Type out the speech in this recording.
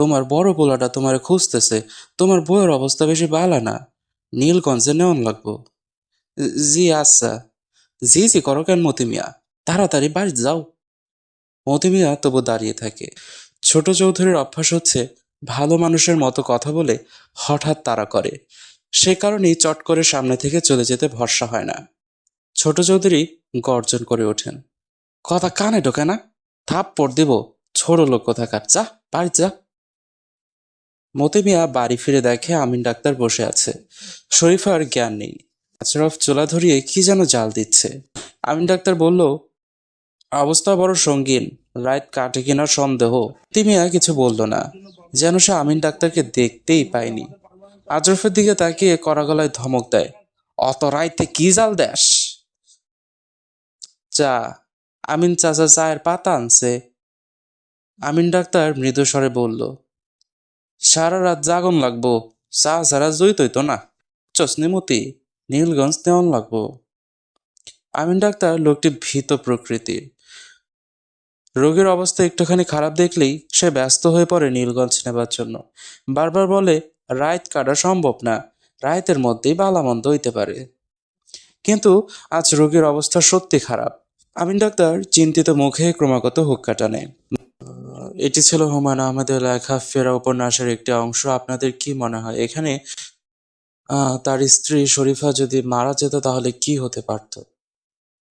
তোমার বড় পোলাটা তোমারে খুঁজতেছে। তোমার বউয়ের অবস্থা বেশি ভালো না। নীলগঞ্জে নেওয়ান লাগবো। জি আচ্ছা। জি জি করো কেন মতি মিয়া? তাড়াতাড়ি বাড়ি যাও। মতি মিয়া তবু দাঁড়িয়ে থাকে। ছোট চৌধুরীর অভ্যাস হচ্ছে ভালো মানুষের মতো কথা বলে হঠাৎ তাড়া করে। সে কারণেই চট করে সামনে থেকে চলে যেতে ভরসা হয় না। ছোট চৌধুরী গর্জন করে ওঠেন, কথা কানে ঢোকে না? থাপ্পড় দিব। ছোট লোক কোথাকার, যা বাড়ি যা। মতি মিয়া বাড়ি ফিরে দেখে আমিন ডাক্তার বসে আছে। শরীফার জ্ঞান নেই। আশরাফ চুলা ধরিয়ে কি যেন জাল দিচ্ছে। আমিন ডাক্তার বলল, অবস্থা বড় সঙ্গীন, রাত কাটে কিনার সন্দেহ। মতি মিয়া কিছু বলল না, যেন সে আমিন ডাক্তারকে দেখতেই পায়নি। আশরাফের দিকে তাকিয়ে কড়া গলায় ধমক দেয়, অত রাইতে কি জাল দেশ? চা। আমিন চাচা চায়ের পাতা আনছে। আমিন ডাক্তার মৃদু স্বরে বলল, সারা রাত জাগন লাগবো। চা ছাড়া জই তৈতো না। চসনিমতি, নীলগঞ্জ নেওয়ান লাগবো। আমিন ডাক্তার লোকটি ভীত প্রকৃতির। রোগীর অবস্থা একটুখানি খারাপ দেখলেই সে ব্যস্ত হয়ে পড়ে নীলগঞ্জ নেবার জন্য। বারবার বলে, রাইত কাটা সম্ভব না, রাইতের মধ্যেই বালামন্দ হইতে পারে। কিন্তু আজ রোগীর অবস্থা সত্যি খারাপ। আমিন ডাক্তার চিন্তিত মুখে ক্রমাগত হুক্কা টানে। এটি ছিল হুমায়ুন আহমেদের লেখা ফেরা উপন্যাসের একটি অংশ। আপনাদের কি মনে হয় এখানে তার স্ত্রী শরীফা যদি মারা যেত তাহলে কি হতে পারত?